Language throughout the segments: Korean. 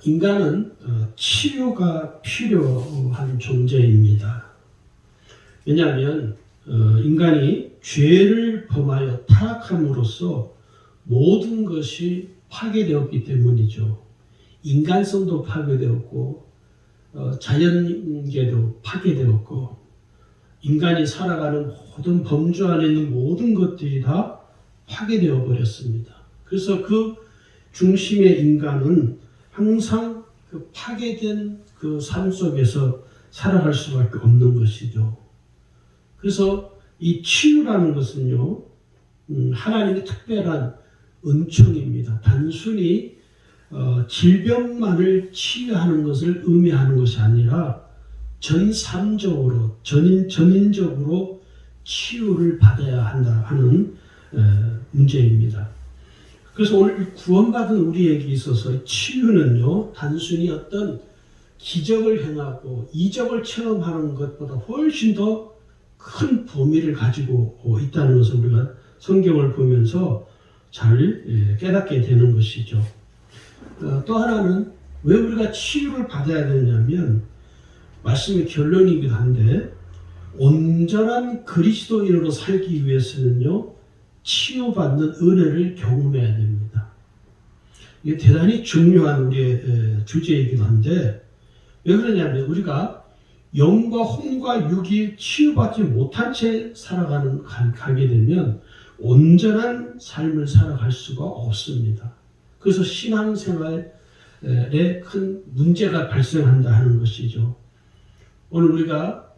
인간은 치유가 필요한 존재입니다. 왜냐하면 인간이 죄를 범하여 타락함으로써 모든 것이 파괴되었기 때문이죠. 인간성도 파괴되었고 자연계도 파괴되었고 인간이 살아가는 모든 범주 안에 있는 모든 것들이 다 파괴되어 버렸습니다. 그래서 그 중심의 인간은 항상 그 파괴된 그 삶 속에서 살아갈 수밖에 없는 것이죠. 그래서 이 치유라는 것은요, 하나님의 특별한 은총입니다. 단순히 질병만을 치유하는 것을 의미하는 것이 아니라 전삼적으로, 전인적으로 치유를 받아야 한다 하는 문제입니다. 그래서 오늘 구원받은 우리에게 있어서 치유는요, 단순히 어떤 기적을 행하고 이적을 체험하는 것보다 훨씬 더 큰 범위를 가지고 있다는 것을 우리가 성경을 보면서 잘 깨닫게 되는 것이죠. 또 하나는 왜 우리가 치유를 받아야 되냐면 말씀의 결론이기도 한데 온전한 그리스도인으로 살기 위해서는요, 치유받는 은혜를 경험해야 됩니다. 이게 대단히 중요한 우리의 주제이기도 한데 왜 그러냐면 우리가 영과 혼과 육이 치유받지 못한 채 가게 되면 온전한 삶을 살아갈 수가 없습니다. 그래서 신앙생활에 큰 문제가 발생한다 하는 것이죠. 오늘 우리가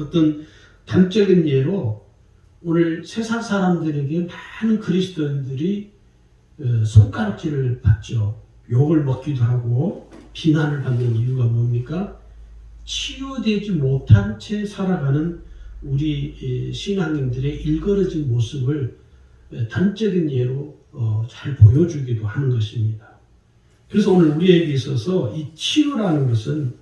어떤 단적인 예로 오늘 세상 사람들에게 많은 그리스도인들이 손가락질을 받죠. 욕을 먹기도 하고 비난을 받는 이유가 뭡니까? 치유되지 못한 채 살아가는 우리 신앙인들의 일그러진 모습을 단적인 예로 잘 보여주기도 하는 것입니다. 그래서 오늘 우리에게 있어서 이 치유라는 것은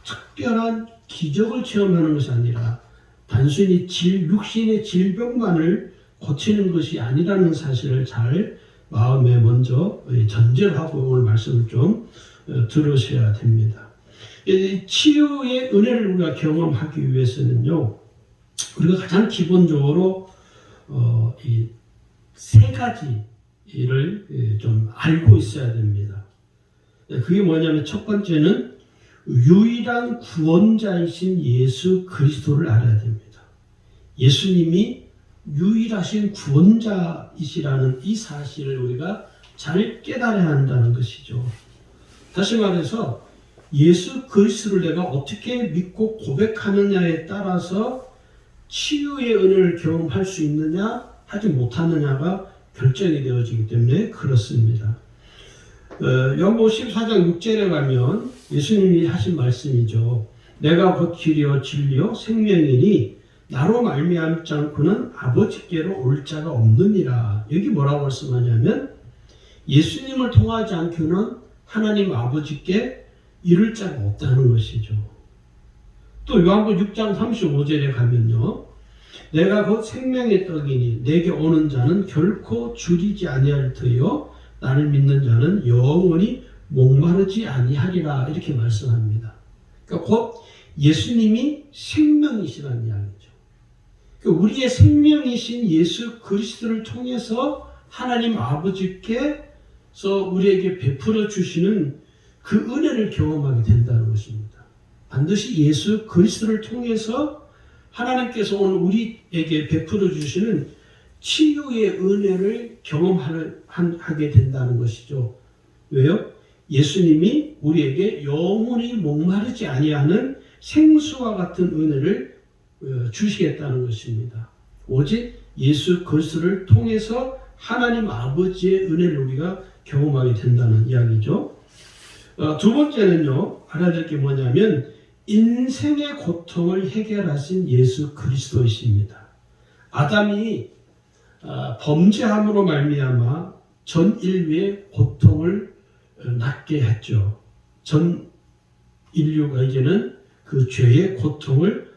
특별한 기적을 체험하는 것이 아니라 단순히 육신의 질병만을 고치는 것이 아니라는 사실을 잘 마음에 먼저 전제를 하고 오늘 말씀을 좀 들으셔야 됩니다. 치유의 은혜를 우리가 경험하기 위해서는요, 우리가 가장 기본적으로 이 세 가지를 좀 알고 있어야 됩니다. 그게 뭐냐면 첫 번째는 유일한 구원자이신 예수 그리스도를 알아야 됩니다. 예수님이 유일하신 구원자이시라는 이 사실을 우리가 잘 깨달아야 한다는 것이죠. 다시 말해서 예수 그리스도를 내가 어떻게 믿고 고백하느냐에 따라서 치유의 은혜를 경험할 수 있느냐 하지 못하느냐가 결정이 되어지기 때문에 그렇습니다. 요한복음 14장 6절에 가면 예수님이 하신 말씀이죠. 내가 곧 길이요 진리요 생명이니 나로 말미암지 않고는 아버지께로 올 자가 없느니라. 여기 뭐라고 말씀하냐면 예수님을 통하지 않고는 하나님 아버지께 이를 자가 없다는 것이죠. 또 요한복음 6장 35절에 가면요. 내가 곧 생명의 떡이니 내게 오는 자는 결코 줄이지 아니할 터요 나를 믿는 자는 영원히 목마르지 아니하리라 이렇게 말씀합니다. 그러니까 곧 예수님이 생명이시라는 이야기죠. 그러니까 우리의 생명이신 예수 그리스도를 통해서 하나님 아버지께서 우리에게 베풀어 주시는 그 은혜를 경험하게 된다는 것입니다. 반드시 예수 그리스도를 통해서 하나님께서 오늘 우리에게 베풀어 주시는 치유의 은혜를 경험하게 된다는 것이죠. 왜요? 예수님이 우리에게 영원히 목마르지 아니하는 생수와 같은 은혜를 주시겠다는 것입니다. 오직 예수 그리스도를 통해서 하나님 아버지의 은혜를 우리가 경험하게 된다는 이야기죠. 두 번째는요, 알아야 될 게 뭐냐면 인생의 고통을 해결하신 예수 그리스도이십니다. 아담이 범죄함으로 말미암아 전 인류의 고통을 낳게 했죠. 전 인류가 이제는 그 죄의 고통을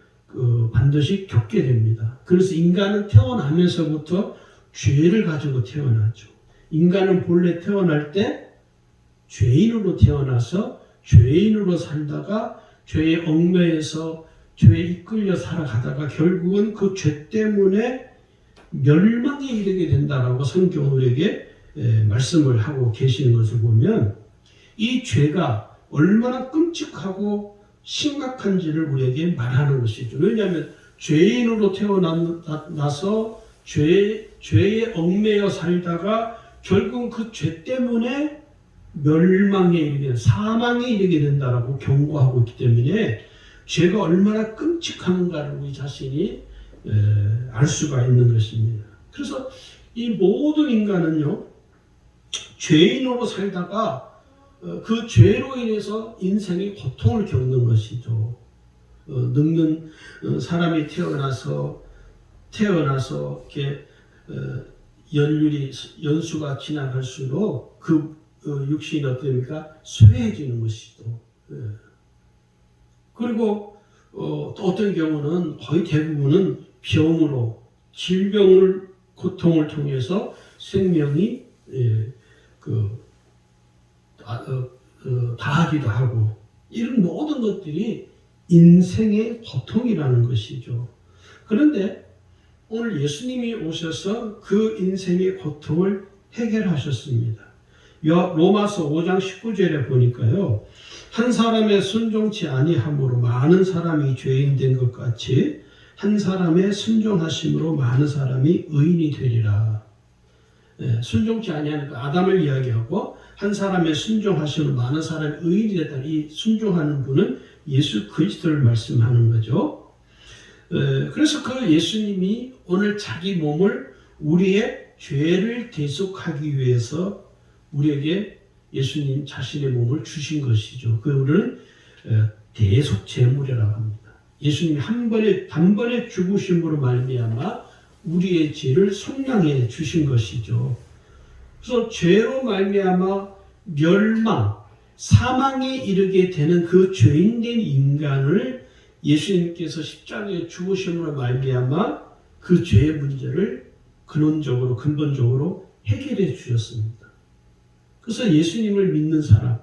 반드시 겪게 됩니다. 그래서 인간은 태어나면서부터 죄를 가지고 태어나죠. 인간은 본래 태어날 때 죄인으로 태어나서 죄인으로 살다가 죄의 얽매여서 죄에 이끌려 살아가다가 결국은 그 죄 때문에 멸망에 이르게 된다라고 성경은 우리에게 말씀을 하고 계시는 것을 보면 이 죄가 얼마나 끔찍하고 심각한지를 우리에게 말하는 것이죠. 왜냐하면 죄인으로 태어나서 죄에 얽매여 살다가 결국은 그 죄 때문에 멸망에 이르게 사망에 이르게 된다라고 경고하고 있기 때문에 죄가 얼마나 끔찍한가를 우리 자신이 알 수가 있는 것입니다. 그래서 이 모든 인간은요, 죄인으로 살다가 그 죄로 인해서 인생의 고통을 겪는 것이죠. 늙는 사람이 태어나서 이렇게 연수가 지나갈수록 그 육신이 어떻습니까? 쇠해지는 것이죠. 그리고 또 어떤 경우는 거의 대부분은 병으로 질병을 고통을 통해서 생명이 다하기도 하고 이런 모든 것들이 인생의 고통이라는 것이죠. 그런데 오늘 예수님이 오셔서 그 인생의 고통을 해결하셨습니다. 로마서 5장 19절에 보니까요. 한 사람의 순종치 아니함으로 많은 사람이 죄인 된 것 같이 한 사람의 순종하심으로 많은 사람이 의인이 되리라. 순종치 아니하니까 아담을 이야기하고 한 사람의 순종하심으로 많은 사람이 의인이 됐다. 이 순종하는 분은 예수 그리스도를 말씀하는 거죠. 그래서 그 예수님이 오늘 자기 몸을 우리의 죄를 대속하기 위해서 우리에게 예수님 자신의 몸을 주신 것이죠. 그를 대속 제물이라고 합니다. 예수님이 단번에 죽으심으로 말미암아 우리의 죄를 속량해 주신 것이죠. 그래서 죄로 말미암아 멸망, 사망에 이르게 되는 그 죄인된 인간을 예수님께서 십자가에 죽으심으로 말미암아 그 죄의 문제를 근본적으로 해결해 주셨습니다. 그래서 예수님을 믿는 사람,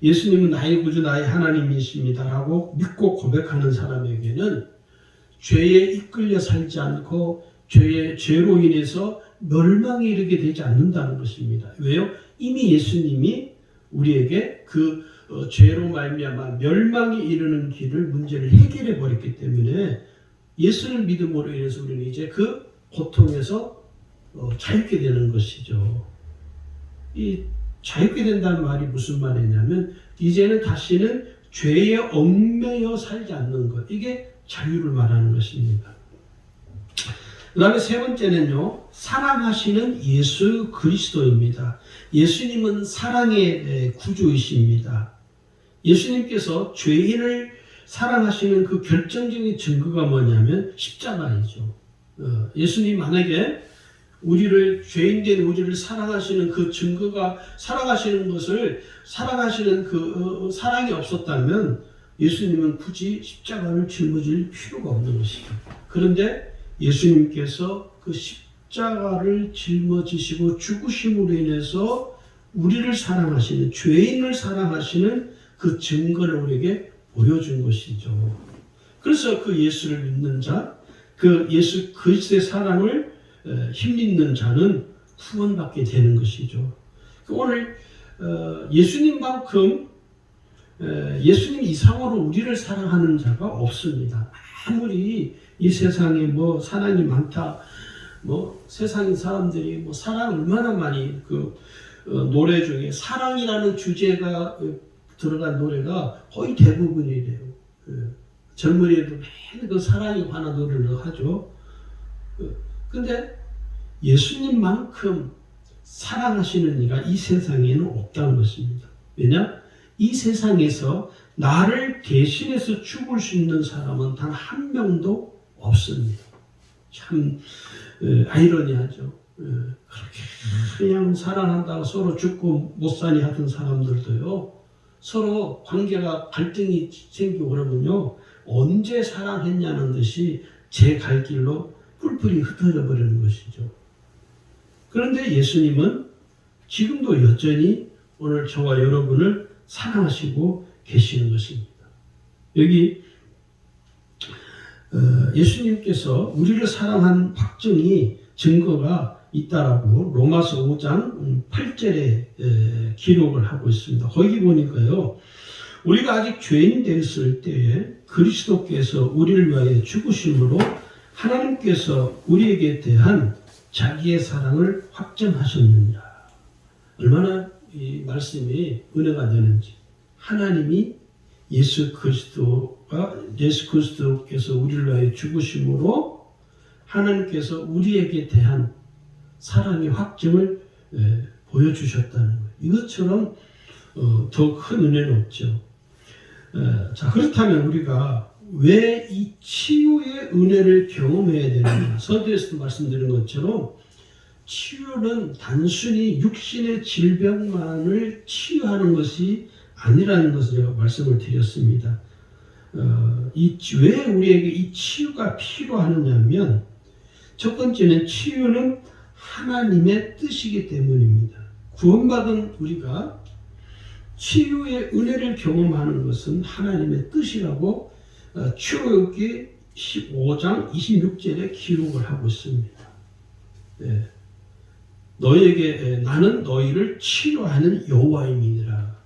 예수님은 나의 구주 나의 하나님이십니다라고 믿고 고백하는 사람에게는 죄에 이끌려 살지 않고 죄로 인해서 멸망에 이르게 되지 않는다는 것입니다. 왜요? 이미 예수님이 우리에게 그 죄로 말미암아 멸망에 이르는 문제를 해결해 버렸기 때문에 예수를 믿음으로 인해서 우리는 이제 그 고통에서 자유게 되는 것이죠. 이 자유게 된다는 말이 무슨 말이냐면 이제는 다시는 죄에 얽매여 살지 않는 것, 이게 자유를 말하는 것입니다. 그 다음에 세 번째는요, 사랑하시는 예수 그리스도입니다. 예수님은 사랑의 구주이십니다. 예수님께서 죄인을 사랑하시는 그 결정적인 증거가 뭐냐면 십자가이죠. 예수님 만약에 죄인된 우리를 사랑하시는 그 증거가 사랑하시는 그 사랑이 없었다면 예수님은 굳이 십자가를 짊어질 필요가 없는 것이죠. 그런데 예수님께서 그 십자가를 짊어지시고 죽으심으로 인해서 우리를 사랑하시는, 죄인을 사랑하시는 그 증거를 우리에게 보여준 것이죠. 그래서 그 예수를 믿는 자, 그 예수 그리스도의 사랑을 힘입는 자는 구원받게 되는 것이죠. 오늘 예수님만큼 예수님 이상으로 우리를 사랑하는 자가 없습니다. 아무리 이 세상에 사랑이 많다, 세상 사람들이 사랑 얼마나 많이 노래 중에 사랑이라는 주제가 들어간 노래가 거의 대부분이래요. 젊은이들도 매일 그 사랑에 관한 노래를 하죠. 근데 예수님만큼 사랑하시는 이가 이 세상에는 없다는 것입니다. 왜냐? 이 세상에서 나를 대신해서 죽을 수 있는 사람은 단 한 명도 없습니다. 참 아이러니하죠. 그렇게 그냥 사랑한다고 서로 죽고 못 사니 하던 사람들도요, 서로 관계가 갈등이 생기고 그러면요, 언제 사랑했냐는 듯이 제 갈 길로 뿔뿔이 흩어져 버리는 것이죠. 그런데 예수님은 지금도 여전히 오늘 저와 여러분을 사랑하시고 계시는 것입니다. 여기 예수님께서 우리를 사랑한 확증이 증거가 있다라고 로마서 5장 8절에 기록을 하고 있습니다. 거기 보니까요. 우리가 아직 죄인 되었을 때에 그리스도께서 우리를 위하여 죽으심으로 하나님께서 우리에게 대한 자기의 사랑을 확증하셨느니라. 얼마나 이 말씀이 은혜가 되는지. 하나님이 예수 그리스도께서 우리를 위하여 죽으심으로 하나님께서 우리에게 대한 사랑의 확증을 보여주셨다는 거예요. 이것처럼 더 큰 은혜는 없죠. 자, 그렇다면 우리가 왜 이 치유의 은혜를 경험해야 되느냐. 서두에서도 말씀드린 것처럼 치유는 단순히 육신의 질병만을 치유하는 것이 아니라는 것을 제가 말씀을 드렸습니다. 왜 우리에게 이 치유가 필요하느냐면 첫 번째는 치유는 하나님의 뜻이기 때문입니다. 구원받은 우리가 치유의 은혜를 경험하는 것은 하나님의 뜻이라고 출애굽기 15장 26절에 기록을 하고 있습니다. 네. 너희에게 나는 너희를 치료하는 여호와임이니라.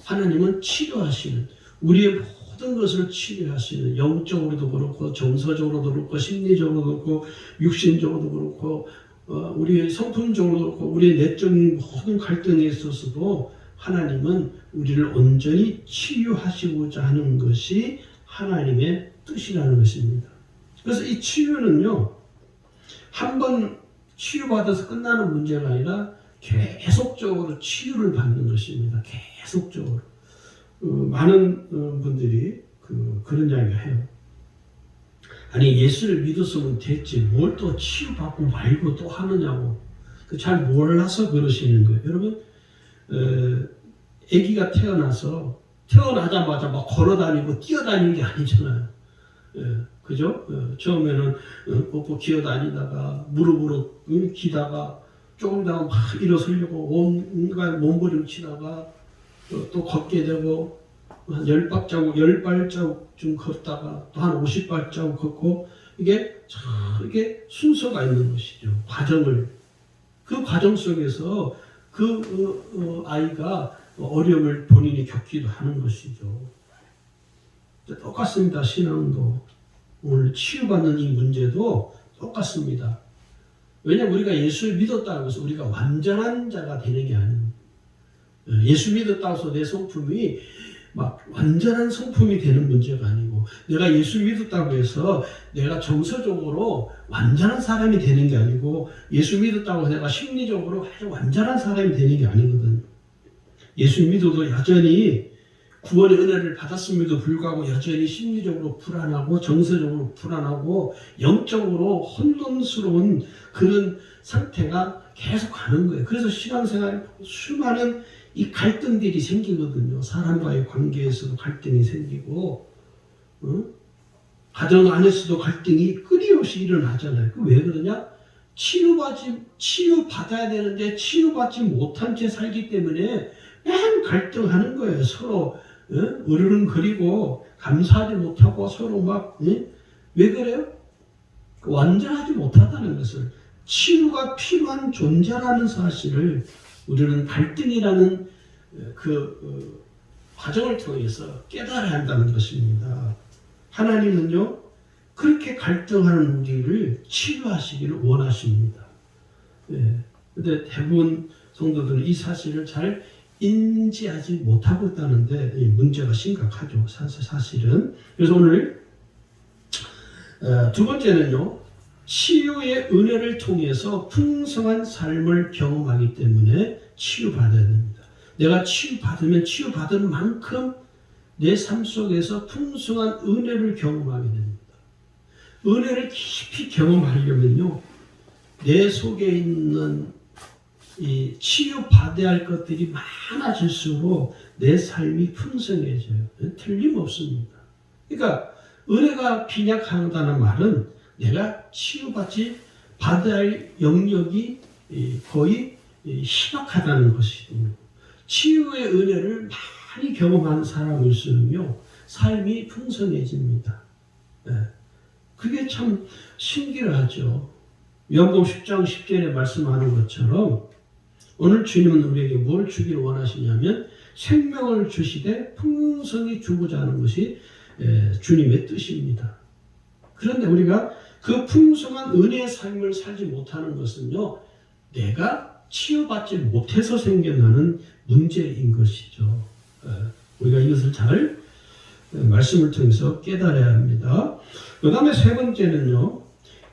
하나님은 치료하시는, 우리의 모든 것을 치료하시는, 영적으로도 그렇고 정서적으로도 그렇고 심리적으로도 그렇고 육신적으로도 그렇고 우리의 성품적으로도 그렇고 우리의 내적인 모든 갈등에 있어서도 하나님은 우리를 온전히 치유하시고자 하는 것이 하나님의 뜻이라는 것입니다. 그래서 이 치유는요, 한번 치유받아서 끝나는 문제가 아니라 계속적으로 치유를 받는 것입니다. 계속적으로. 많은 분들이 그런 이야기를 해요. 아니, 예수를 믿었으면 됐지 뭘 또 치유받고 말고 또 하느냐고. 잘 몰라서 그러시는 거예요. 여러분, 아기가 태어나자마자 막 걸어다니고 뛰어다니는 게 아니잖아요. 그죠? 처음에는 뻗고 기어다니다가 무릎으로 기다가 조금 더 막 일어서려고 온갖 몸부림치다가 또 걷게 되고 한 10발자국 걷다가 또 한 50발자국 걷고 이게 순서가 있는 것이죠. 그 과정 속에서 아이가 어려움을 본인이 겪기도 하는 것이죠. 똑같습니다. 신앙도 오늘 치유받는 이 문제도 똑같습니다. 왜냐하면 우리가 예수를 믿었다고 해서 우리가 완전한 자가 되는 게 아닙니다. 예수 믿었다고 해서 내 성품이 막 완전한 성품이 되는 문제가 아니고, 내가 예수 믿었다고 해서 내가 정서적으로 완전한 사람이 되는 게 아니고, 예수 믿었다고 해서 내가 심리적으로 아주 완전한 사람이 되는 게 아니거든요. 예수 믿어도 여전히 구원의 은혜를 받았음에도 불구하고 여전히 심리적으로 불안하고 정서적으로 불안하고 영적으로 혼돈스러운 그런 상태가 계속 가는 거예요. 그래서 신앙생활에 수많은 이 갈등들이 생기거든요. 사람과의 관계에서도 갈등이 생기고, 가정 안에서도 갈등이 끊임없이 일어나잖아요. 왜 그러냐? 치유받아야 되는데 치유받지 못한 채 살기 때문에 맨 갈등하는 거예요. 서로 으르렁거리고 감사하지 못하고 서로 막 왜 그래요? 완전하지 못하다는 것을, 치유가 필요한 존재라는 사실을 우리는 갈등이라는 과정을 통해서 깨달아야 한다는 것입니다. 하나님은요, 그렇게 갈등하는 우리를 치유하시기를 원하십니다. 근데 대부분 성도들은 이 사실을 잘 인지하지 못하고 있다는데 문제가 심각하죠. 사실은. 그래서 오늘 두 번째는요, 치유의 은혜를 통해서 풍성한 삶을 경험하기 때문에 치유받아야 됩니다. 내가 치유받으면 치유받은 만큼 내 삶 속에서 풍성한 은혜를 경험하게 됩니다. 은혜를 깊이 경험하려면요, 내 속에 있는 이 치유받아야 할 것들이 많아질수록 내 삶이 풍성해져요. 틀림없습니다. 그러니까 은혜가 빈약하다는 말은 내가 치유받아야 할 영역이 거의 희박하다는 것이군요. 치유의 은혜를 많이 경험한 사람일수록요, 삶이 풍성해집니다. 그게 참 신기하죠. 요한복음 10장 10절에 말씀하는 것처럼 오늘 주님은 우리에게 뭘 주기를 원하시냐면 생명을 주시되 풍성히 주고자 하는 것이 주님의 뜻입니다. 그런데 우리가 그 풍성한 은혜의 삶을 살지 못하는 것은요, 내가 치유받지 못해서 생겨나는 문제인 것이죠. 우리가 이것을 잘 말씀을 통해서 깨달아야 합니다. 그 다음에 세 번째는요,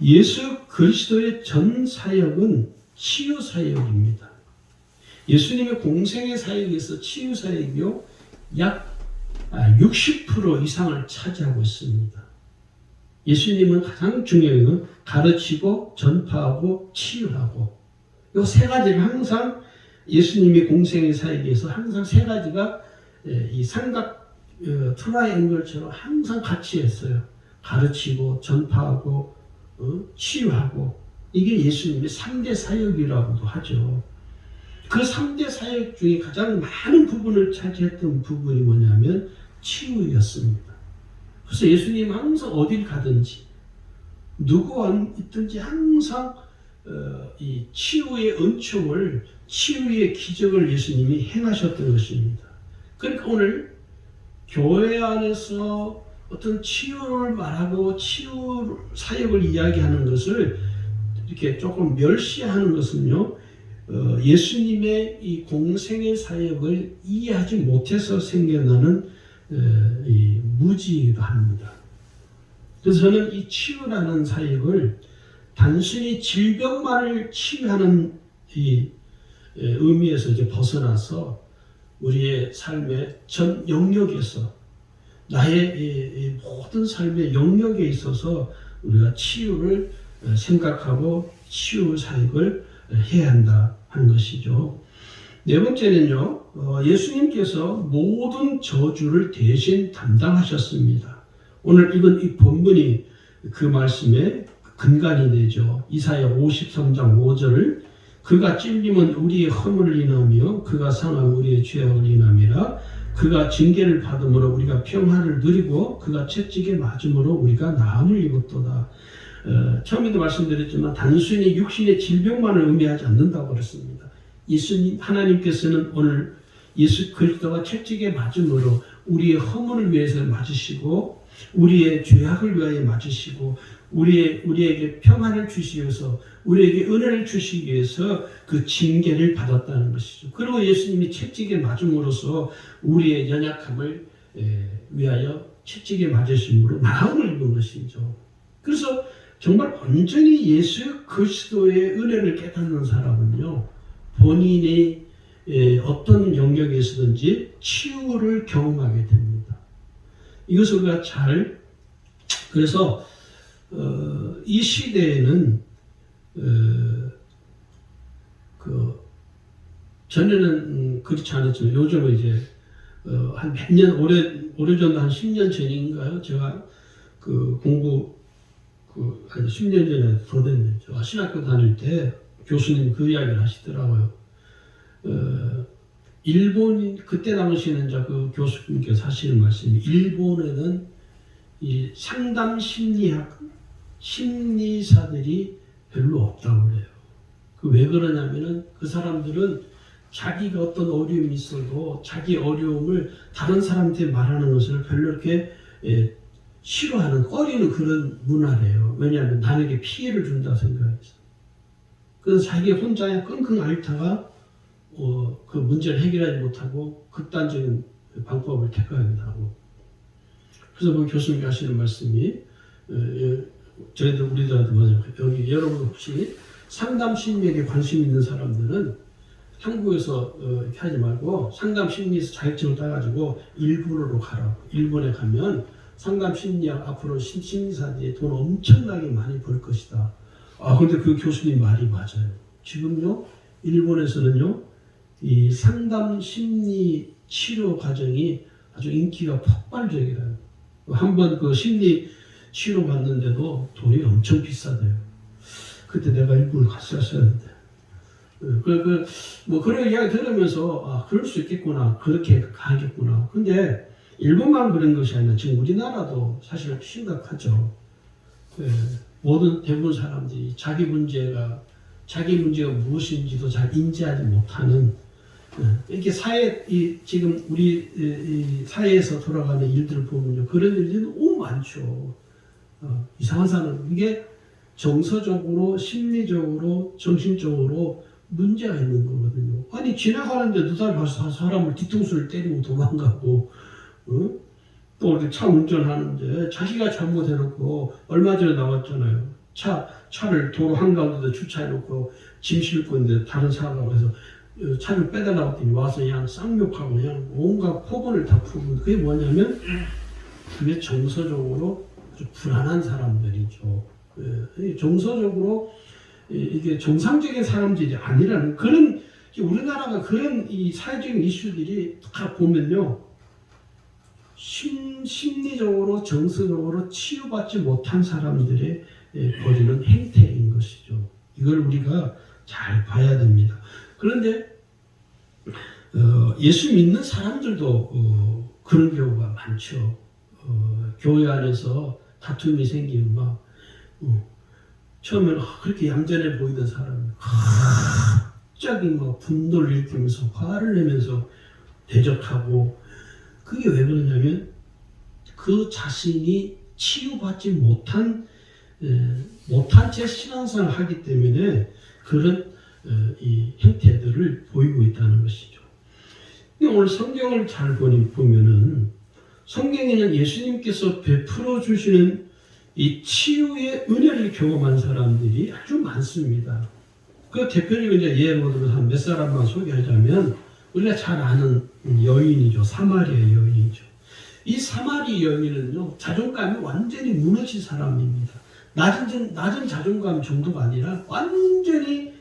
예수 그리스도의 전 사역은 치유 사역입니다. 예수님의 공생의 사역에서 치유 사역이요, 약 60% 이상을 차지하고 있습니다. 예수님은 가장 중요한 건 가르치고 전파하고 치유하고, 이 세 가지를 항상 예수님의 공생의 사역에서 항상 세 가지가 이 삼각 트라이앵글처럼 항상 같이 했어요. 가르치고 전파하고 치유하고, 이게 예수님의 3대 사역이라고도 하죠. 그 3대 사역 중에 가장 많은 부분을 차지했던 부분이 뭐냐면 치유였습니다. 그래서 예수님 항상 어딜 가든지 누구와 있든지 항상 이 치유의 은총을, 치유의 기적을 예수님이 행하셨던 것입니다. 그러니까 오늘 교회 안에서 어떤 치유를 말하고 치유 사역을 이야기하는 것을 이렇게 조금 멸시하는 것은요, 예수님의 이 공생의 사역을 이해하지 못해서 생겨나는 이 무지이기도 합니다. 그래서 저는 이 치유라는 사역을 단순히 질병만을 치유하는 이 의미에서 이제 벗어나서 우리의 삶의 전 영역에서, 나의 이 모든 삶의 영역에 있어서 우리가 치유를 생각하고 치유 사역을 해야 한다 하는 것이죠. 네 번째는요, 예수님께서 모든 저주를 대신 담당하셨습니다. 오늘 읽은 이 본문이 그 말씀의 근간이 되죠. 이사야 53장 5절을 그가 찔림은 우리의 허물을 인하며 그가 상함은 우리의 죄악을 인함이라. 그가 징계를 받음으로 우리가 평화를 누리고 그가 채찍에 맞음으로 우리가 나음을 입었도다. 처음에도 말씀드렸지만 단순히 육신의 질병만을 의미하지 않는다고 그랬습니다. 예수님, 하나님께서는 오늘 예수 그리스도가 채찍에 맞음으로 우리의 허물을 위해서 맞으시고 우리의 죄악을 위하여 맞으시고 우리에게 평안을 주시어서 우리에게 은혜를 주시기 위해서 그 징계를 받았다는 것이죠. 그리고 예수님이 채찍에 맞음으로써 우리의 연약함을 위하여 채찍에 맞으심으로 나음을 입은 것이죠. 그래서 정말 온전히 예수 그리스도의 은혜를 깨닫는 사람은요, 본인의 어떤 영역에서든지 치유를 경험하게 됩니다. 이것을 우리가 그래서 이 시대에는 전에는 그렇지 않았지만 요즘은 이제 한 몇 년 오래전 한 10년 전인가요? 제가 한 10년 전에 더 됐네요. 제가 신학교 다닐 때 교수님 그 이야기를 하시더라고요. 일본 그때 당시에는 그 교수님께서 하시는 말씀이, 일본에는 이 상담 심리사들이 별로 없다고 그래요. 왜 그러냐면은 그 사람들은 자기가 어떤 어려움이 있어도 자기 어려움을 다른 사람한테 말하는 것을 별로 이렇게 싫어하는, 꺼리는 그런 문화래요. 왜냐하면 남에게 피해를 준다 생각해서. 그래서 자기 혼자 끙끙 앓다가 그 문제를 해결하지 못하고 극단적인 방법을 택하기도 하고. 그래서 그 교수님이 하시는 말씀이, 저희들 우리들한테 맞아요. 여기 여러분 혹시 상담 심리에 관심 있는 사람들은 한국에서 이렇게 하지 말고 상담 심리에서 자격증을 따가지고 일본으로 가라고. 일본에 가면 상담 심리학 앞으로 심리사들이 돈 엄청나게 많이 벌 것이다. 그런데 그 교수님 말이 맞아요. 지금요, 일본에서는요, 이 상담 심리 치료 과정이 아주 인기가 폭발적이라요. 한번 그 심리 치료 받는데도 돈이 엄청 비싸대요. 그때 내가 일본을 갔었어야 했는데. 뭐 그런 이야기 들으면서 아 그럴 수 있겠구나 그렇게 가겠구나. 근데 일본만 그런 것이 아니라 지금 우리나라도 사실 심각하죠. 예, 모든 대부분 사람들이 자기 문제가 무엇인지도 잘 인지하지 못하는 이렇게 지금 우리 이 사회에서 돌아가는 일들을 보면요 그런 일들이 너무 많죠. 이상한 사람 이게 정서적으로 심리적으로 정신적으로 문제가 있는 거거든요. 아니 지나가는데 누가 봐서 사람을 뒤통수를 때리고 도망가고 또 이렇게 차 운전하는데 자기가 잘못해놓고 얼마 전에 나왔잖아요. 차를 도로 한가운데다 주차해놓고 짐 싣고 있는데 다른 차가 그래서 차를 빼달라고 했더니 와서 그냥 쌍욕하고 그냥 온갖 폭언을 다 풀고 그게 뭐냐면 그게 정서적으로 아주 불안한 사람들이죠. 정서적으로 이게 정상적인 사람들이 아니라는 그런 우리나라가 그런 이 사회적인 이슈들이 다 보면요 심리적으로 정서적으로 치유받지 못한 사람들의 벌이는 행태인 것이죠. 이걸 우리가 잘 봐야 됩니다. 그런데 예수 믿는 사람들도 그런 경우가 많죠. 교회 안에서 다툼이 생기면 막 처음에는 그렇게 얌전해 보이던 사람이 갑자기 막 분노를 일으키면서 화를 내면서 대적하고 그게 왜 그러냐면 그 자신이 치유받지 못한 채 신앙생활을 하기 때문에 그런 이 형태들을 보이고 있다는 것이죠. 오늘 성경을 잘 보면은 성경에는 예수님께서 베풀어 주시는 이 치유의 은혜를 경험한 사람들이 아주 많습니다. 그 대표적인 예로 들어서 한 몇 사람만 소개하자면 우리가 잘 아는 여인이죠. 사마리아 여인이죠. 이 사마리 여인은요 자존감이 완전히 무너진 사람입니다. 낮은 자존감 정도가 아니라 완전히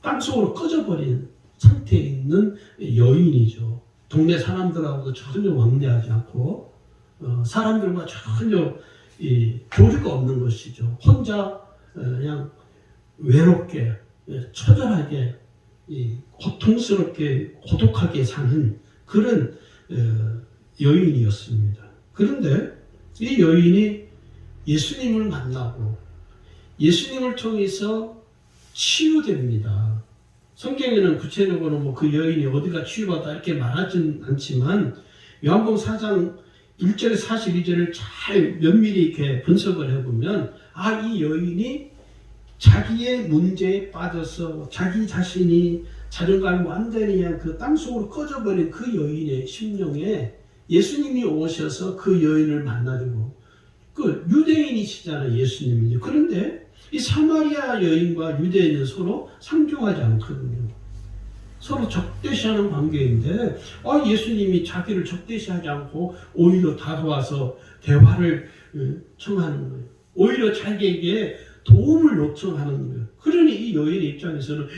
땅속으로 꺼져버린 상태에 있는 여인이죠. 동네 사람들하고도 전혀 왕래하지 않고 사람들과 전혀 교류가 없는 것이죠. 혼자 그냥 외롭게 처절하게 고통스럽게 고독하게 사는 그런 여인이었습니다. 그런데 이 여인이 예수님을 만나고 예수님을 통해서 치유됩니다. 성경에는 구체적으로 뭐 그 여인이 어디가 치유받아 이렇게 말하진 않지만 요한복음 4장 1절에 42절을 잘 면밀히 이렇게 분석을 해보면 이 여인이 자기의 문제에 빠져서 자기 자신이 자존감이 완전히 그냥 그 땅속으로 꺼져버린 그 여인의 심령에 예수님이 오셔서 그 여인을 만나주고 그 유대인이시잖아요 예수님은요. 그런데 이 사마리아 여인과 유대인은 서로 상종하지 않거든요. 서로 적대시하는 관계인데 예수님이 자기를 적대시하지 않고 오히려 다가와서 대화를 청하는 거예요. 오히려 자기에게 도움을 요청하는 거예요. 그러니 이 여인의 입장에서는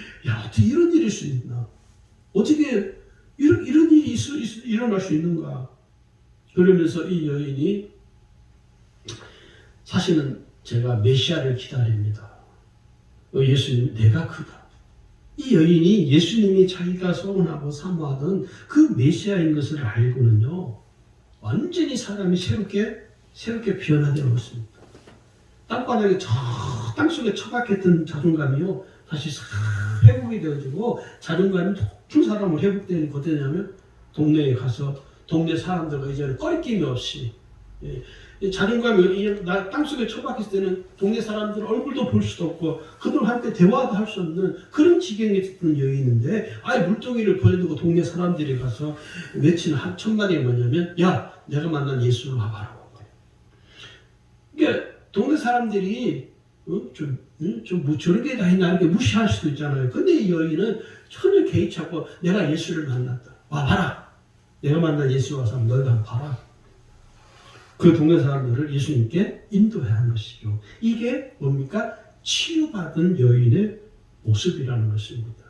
어떻게 이런 일일 수 있나? 어떻게 이런 일이 일어날 수 있는가? 그러면서 이 여인이 사실은 제가 메시아를 기다립니다. 예수님 내가 그가. 이 여인이 예수님이 자기가 소원하고 사모하던 그 메시아인 것을 알고는요. 완전히 사람이 새롭게 변화되어 있습니다. 땅바닥에 땅속에 처박혔던 자존감이요. 다시 회복이 되어지고 자존감이 높은 사람을 회복되는 게 어떠냐면 동네에 가서 동네 사람들과 이제는 꺼리낌이 없이 자존감이 땅속에 처박혔을 때는 동네 사람들 얼굴도 볼 수도 없고 그들과 함께 대화도 할 수 없는 그런 지경에 있던 여인인데 물동이를 버려두고 동네 사람들이 가서 외치는 첫마디가 뭐냐면 야 내가 만난 예수를 와봐라. 그러니까 동네 사람들이 뭐 저런 게 다 있나 이렇게 무시할 수도 있잖아요. 근데 이 여인은 전혀 개의치 않고 내가 예수를 만났다. 와봐라. 내가 만난 예수 와서 너희가 한번 봐라. 그 동네 사람들을 예수님께 인도해야 하는 것이죠. 이게 뭡니까? 치유받은 여인의 모습이라는 것입니다.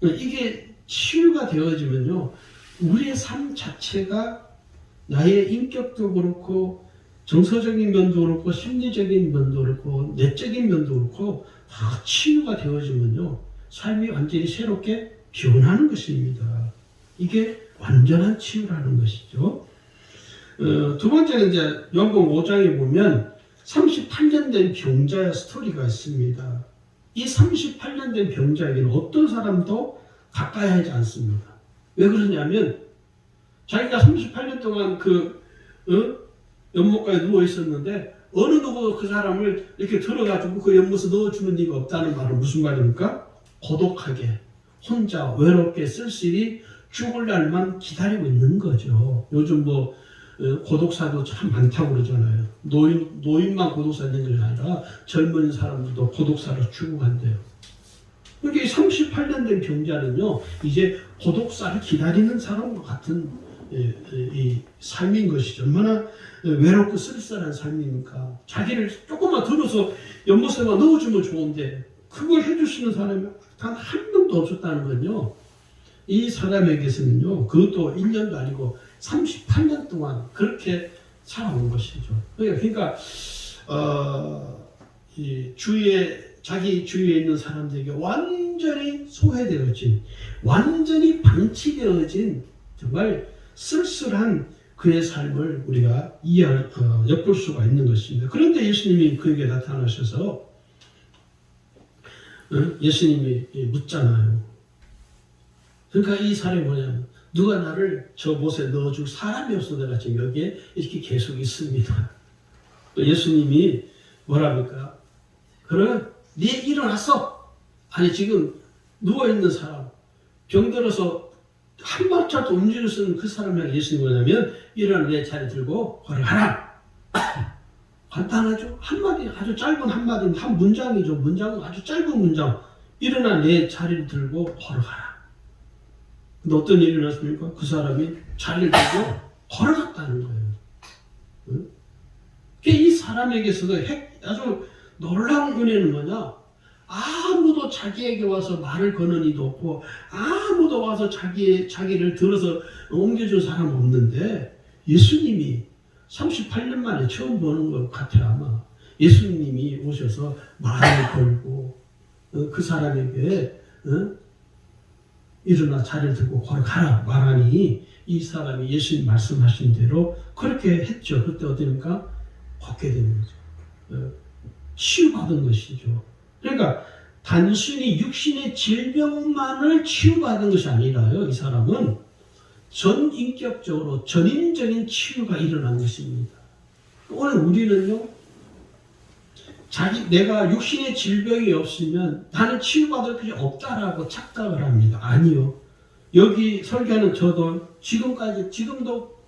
이게 치유가 되어지면요. 우리의 삶 자체가 나의 인격도 그렇고 정서적인 면도 그렇고 심리적인 면도 그렇고 내적인 면도 그렇고 다 치유가 되어지면요 삶이 완전히 새롭게 변하는 것입니다. 이게 완전한 치유라는 것이죠. 두 번째는 이제 요한복음 5장에 보면 38년 된 병자의 스토리가 있습니다. 이 38년 된 병자에게는 어떤 사람도 가까이 하지 않습니다. 왜 그러냐면 자기가 38년 동안 연못가에 누워 있었는데 어느 누구도 그 사람을 이렇게 들어가지고 그 연못에 넣어주는 리가 없다는 말은 무슨 말입니까? 고독하게 혼자 외롭게 쓸쓸히 죽을 날만 기다리고 있는 거죠. 요즘 고독사도 참 많다고 그러잖아요. 노인만 고독사 있는 게 아니라 젊은 사람들도 고독사로 죽어간대요. 그러니까 38년 된 병자는요 이제 고독사를 기다리는 사람과 같은 이 삶인 것이죠. 얼마나 외롭고 쓸쓸한 삶입니까? 자기를 조금만 들어서 연못에만 넣어주면 좋은데 그걸 해주시는 사람이 단 한 명도 없었다는 건요. 이 사람에게서는요 그것도 1년도 아니고 38년 동안 그렇게 살아온 것이죠. 그러니까 자기 주위에 있는 사람들에게 완전히 소외되어진, 완전히 방치되어진 정말 쓸쓸한 그의 삶을 우리가 엿볼 수가 있는 것입니다. 그런데 예수님이 그에게 나타나셔서 예수님이 묻잖아요. 그러니까 이 사람이 뭐냐면 누가 나를 저 못에 넣어줄 사람이 없어 내가 지금 여기에 이렇게 계속 있습니다. 예수님이 뭐랍니까? 그래 네 일어났어. 아니 지금 누워있는 사람 병들어서 한 발짝도 움직일 수 없는 그 사람에게 예수님이 뭐냐면 일어나 내 자리 들고 걸어가라. 간단하죠? 한마디 아주 짧은 한마디 한 문장이죠. 문장은 아주 짧은 문장. 일어나 내 자리를 들고 걸어가라. 근데 어떤 일이 일어났습니까? 그 사람이 자리를 들고 걸어갔다는 거예요. 응? 이 사람에게서도 아주 놀라운 은혜는 뭐냐? 아무도 자기에게 와서 말을 거는 이도 없고 아무도 와서 자기를 들어서 옮겨준 사람 없는데 예수님이 38년 만에 처음 보는 것 같아요. 아마 예수님이 오셔서 말을 걸고 그 사람에게 일어나 자리를 들고 걸어가라 말하니 이 사람이 예수님 말씀하신 대로 그렇게 했죠. 그때 어떻습니까? 걷게 되는 거죠. 치유받은 것이죠. 그러니까 단순히 육신의 질병만을 치유받은 것이 아니라요. 이 사람은 전인격적으로 전인적인 치유가 일어난 것입니다. 오늘 우리는요. 내가 육신의 질병이 없으면 나는 치유받을 필요 없다라고 착각을 합니다. 아니요. 여기 설교하는 저도 지금도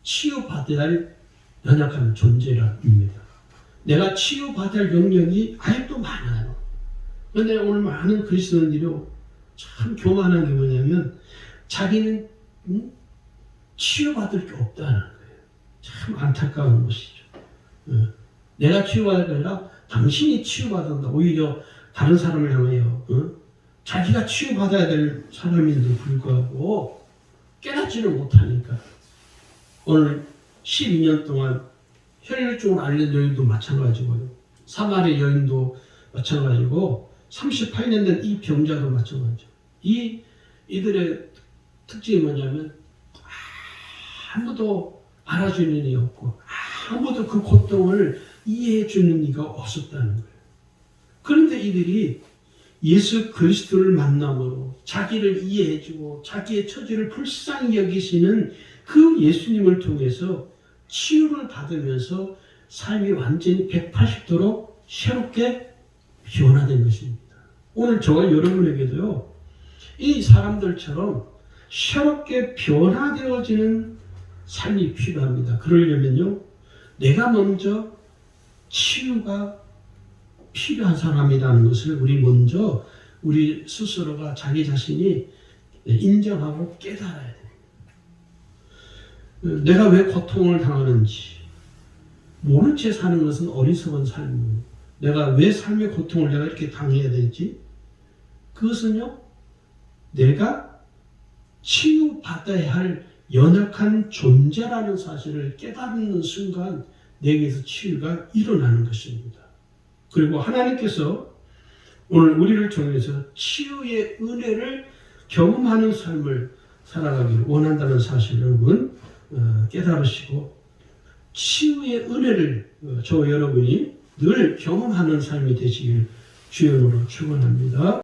치유받아야 할 연약한 존재랍니다. 내가 치유받을 영역이 아직도 많아요. 그런데 오늘 많은 그리스도인들이 참 교만한 게 뭐냐면 자기는 치유받을 게 없다는 거예요. 참 안타까운 것이죠. 내가 치유받을 게 아니라 당신이 치유받는다. 오히려 다른 사람을 향하여 자기가 치유받아야 될 사람인데도 불구하고 깨닫지를 못하니까 오늘 12년 동안 혈류증을 앓는 여인도 마찬가지고요. 사마리 여인도 마찬가지고 38년 된 이 병자도 마찬가지죠. 이들의 특징이 뭐냐면 아무도 알아주는 이가 없고 아무도 그 고통을 이해해 주는 이가 없었다는 거예요. 그런데 이들이 예수 그리스도를 만남으로 자기를 이해해 주고 자기의 처지를 불쌍히 여기시는 그 예수님을 통해서 치유를 받으면서 삶이 완전히 180도로 새롭게 변화된 것입니다. 오늘 저와 여러분에게도요. 이 사람들처럼 새롭게 변화되어지는 삶이 필요합니다. 그러려면요. 내가 먼저 치유가 필요한 사람이라는 것을 우리 스스로가 자기 자신이 인정하고 깨달아야 됩니다. 내가 왜 고통을 당하는지 모른 채 사는 것은 어리석은 삶이에요. 내가 왜 삶의 고통을 내가 이렇게 당해야 되지? 그것은요. 내가 치유받아야 할 연약한 존재라는 사실을 깨닫는 순간 내게서 치유가 일어나는 것입니다. 그리고 하나님께서 오늘 우리를 통해서 치유의 은혜를 경험하는 삶을 살아가기를 원한다는 사실을 여러분 깨달으시고 치유의 은혜를 저와 여러분이 늘 경험하는 삶이 되시길 주의 이름으로 축원합니다.